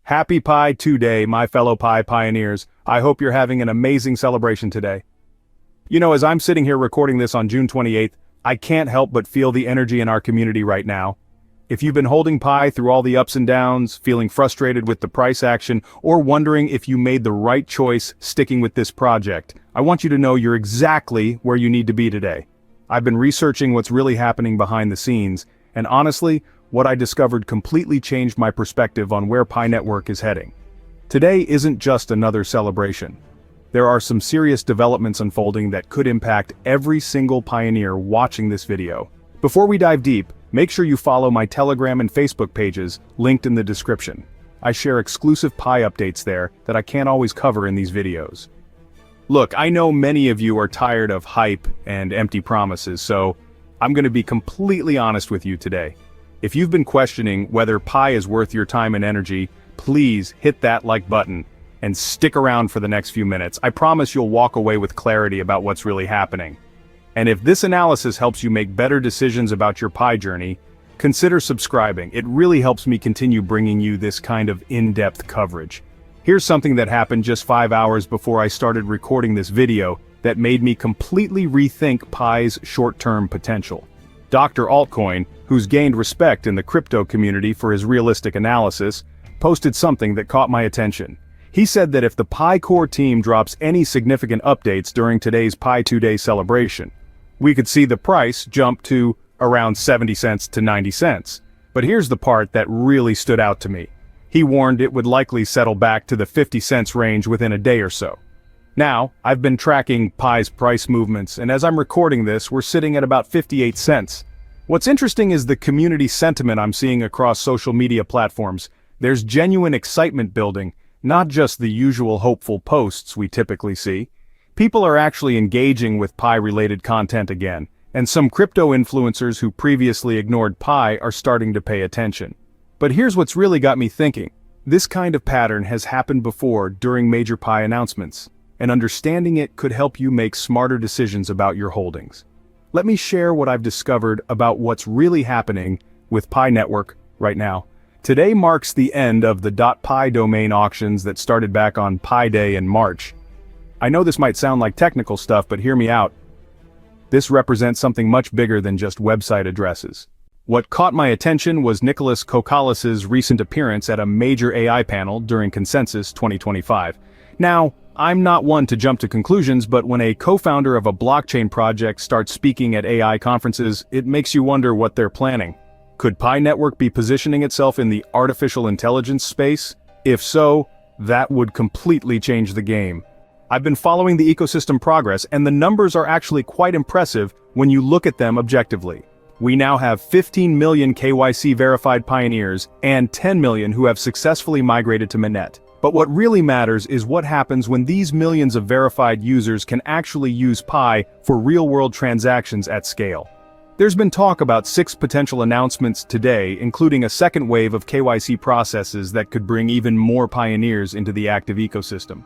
Happy Pi 2 Day, my fellow Pi pioneers. I hope you're having an amazing celebration today. As I'm sitting here recording this on June 28th, I can't help but feel the energy in our community right now. If you've been holding Pi through all the ups and downs, feeling frustrated with the price action, or wondering if you made the right choice sticking with this project, I want you to know you're exactly where you need to be today. I've been researching what's really happening behind the scenes, and honestly, what I discovered completely changed my perspective on where Pi Network is heading. Today isn't just another celebration. There are some serious developments unfolding that could impact every single pioneer watching this video. Before we dive deep, make sure you follow my Telegram and Facebook pages, linked in the description. I share exclusive Pi updates there that I can't always cover in these videos. Look, I know many of you are tired of hype and empty promises, so I'm going to be completely honest with you today. If you've been questioning whether Pi is worth your time and energy, please hit that like button and stick around for the next few minutes. I promise you'll walk away with clarity about what's really happening. And if this analysis helps you make better decisions about your Pi journey, consider subscribing. It really helps me continue bringing you this kind of in-depth coverage. Here's something that happened just 5 hours before I started recording this video that made me completely rethink Pi's short-term potential. Dr. Altcoin, who's gained respect in the crypto community for his realistic analysis, posted something that caught my attention. He said that if the Pi core team drops any significant updates during today's Pi 2 Day celebration, we could see the price jump to around 70 cents to 90 cents. But here's the part that really stood out to me. He warned it would likely settle back to the 50 cents range within a day or so. Now, I've been tracking Pi's price movements, and as I'm recording this, we're sitting at about 58 cents. What's interesting is the community sentiment I'm seeing across social media platforms. There's genuine excitement building, not just the usual hopeful posts we typically see. People are actually engaging with Pi-related content again, and some crypto influencers who previously ignored Pi are starting to pay attention. But here's what's really got me thinking. This kind of pattern has happened before during major Pi announcements, and understanding it could help you make smarter decisions about your holdings. Let me share what I've discovered about what's really happening with Pi Network right now. Today marks the end of the .pi domain auctions that started back on Pi Day in March. I know this might sound like technical stuff, but hear me out. This represents something much bigger than just website addresses. What caught my attention was Nicholas Kokkalis's recent appearance at a major AI panel during Consensus 2025. Now, I'm not one to jump to conclusions, but when a co-founder of a blockchain project starts speaking at AI conferences, it makes you wonder what they're planning. Could Pi Network be positioning itself in the artificial intelligence space? If so, that would completely change the game. I've been following the ecosystem progress, and the numbers are actually quite impressive when you look at them objectively. We now have 15 million KYC verified pioneers and 10 million who have successfully migrated to Mainnet. But what really matters is what happens when these millions of verified users can actually use Pi for real-world transactions at scale. There's been talk about 6 potential announcements today, including a second wave of KYC processes that could bring even more pioneers into the active ecosystem.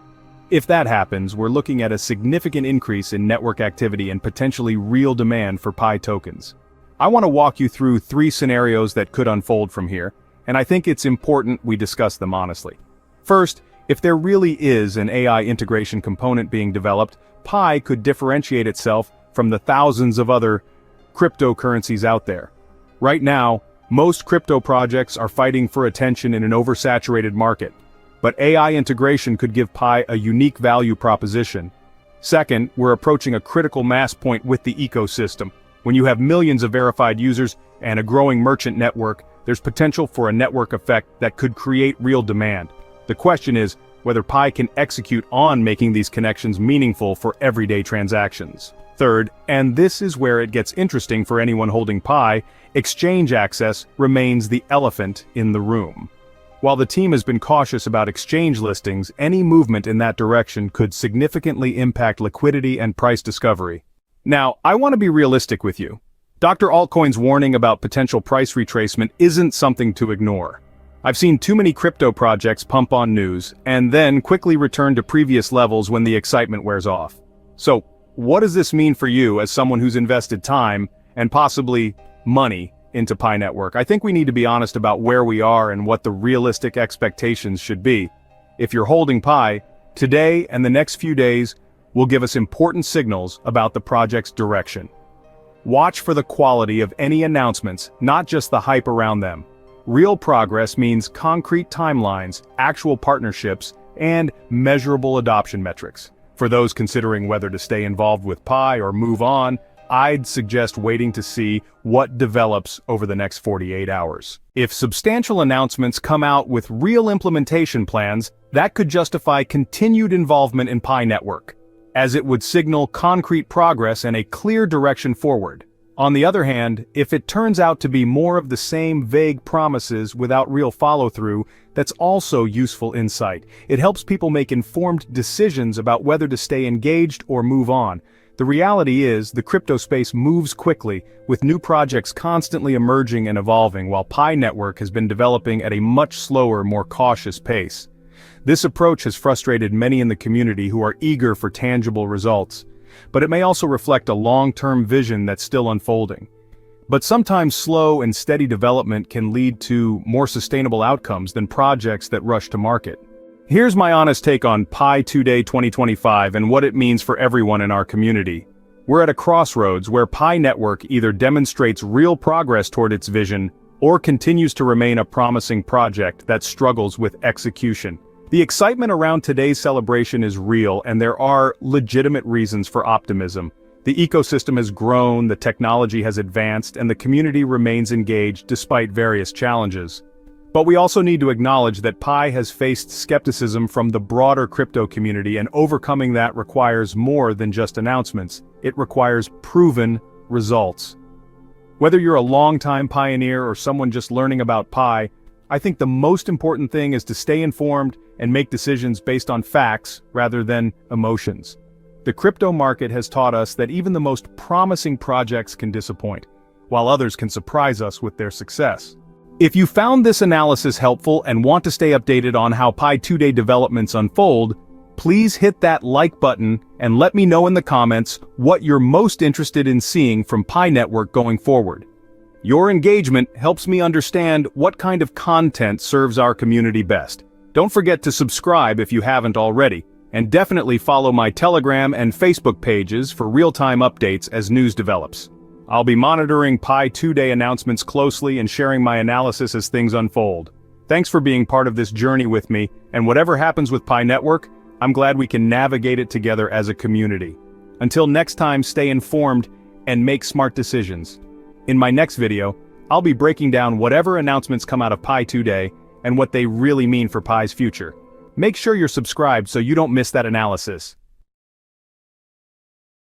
If that happens, we're looking at a significant increase in network activity and potentially real demand for Pi tokens. I want to walk you through 3 scenarios that could unfold from here, and I think it's important we discuss them honestly. First, if there really is an AI integration component being developed, Pi could differentiate itself from the thousands of other cryptocurrencies out there. Right now, most crypto projects are fighting for attention in an oversaturated market, but AI integration could give Pi a unique value proposition. Second, we're approaching a critical mass point with the ecosystem. When you have millions of verified users and a growing merchant network, there's potential for a network effect that could create real demand. The question is whether Pi can execute on making these connections meaningful for everyday transactions. Third, and this is where it gets interesting for anyone holding Pi, exchange access remains the elephant in the room. While the team has been cautious about exchange listings, any movement in that direction could significantly impact liquidity and price discovery. Now, I want to be realistic with you. Dr. Altcoin's warning about potential price retracement isn't something to ignore. I've seen too many crypto projects pump on news, and then quickly return to previous levels when the excitement wears off. So, what does this mean for you as someone who's invested time, and possibly money, into Pi Network, I think we need to be honest about where we are and what the realistic expectations should be. If you're holding Pi, today and the next few days will give us important signals about the project's direction. Watch for the quality of any announcements, not just the hype around them. Real progress means concrete timelines, actual partnerships, and measurable adoption metrics. For those considering whether to stay involved with Pi or move on, I'd suggest waiting to see what develops over the next 48 hours. If substantial announcements come out with real implementation plans, that could justify continued involvement in Pi Network, as it would signal concrete progress and a clear direction forward. On the other hand, if it turns out to be more of the same vague promises without real follow-through, that's also useful insight. It helps people make informed decisions about whether to stay engaged or move on. The reality is, the crypto space moves quickly, with new projects constantly emerging and evolving, while Pi Network has been developing at a much slower, more cautious pace. This approach has frustrated many in the community who are eager for tangible results. But it may also reflect a long-term vision that's still unfolding. But sometimes slow and steady development can lead to more sustainable outcomes than projects that rush to market. Here's my honest take on Pi 2-Day 2025 and what it means for everyone in our community. We're at a crossroads where Pi Network either demonstrates real progress toward its vision or continues to remain a promising project that struggles with execution. The excitement around today's celebration is real, and there are legitimate reasons for optimism. The ecosystem has grown, the technology has advanced, and the community remains engaged despite various challenges. But we also need to acknowledge that Pi has faced skepticism from the broader crypto community, and overcoming that requires more than just announcements. It requires proven results. Whether you're a longtime pioneer or someone just learning about Pi, I think the most important thing is to stay informed and make decisions based on facts rather than emotions. The crypto market has taught us that even the most promising projects can disappoint, while others can surprise us with their success. If you found this analysis helpful and want to stay updated on how Pi 2-Day developments unfold, please hit that like button and let me know in the comments what you're most interested in seeing from Pi Network going forward. Your engagement helps me understand what kind of content serves our community best. Don't forget to subscribe if you haven't already, and definitely follow my Telegram and Facebook pages for real-time updates as news develops. I'll be monitoring Pi 2-Day announcements closely and sharing my analysis as things unfold. Thanks for being part of this journey with me, and whatever happens with Pi Network, I'm glad we can navigate it together as a community. Until next time, stay informed and make smart decisions. In my next video, I'll be breaking down whatever announcements come out of Pi 2-Day and what they really mean for Pi's future. Make sure you're subscribed so you don't miss that analysis.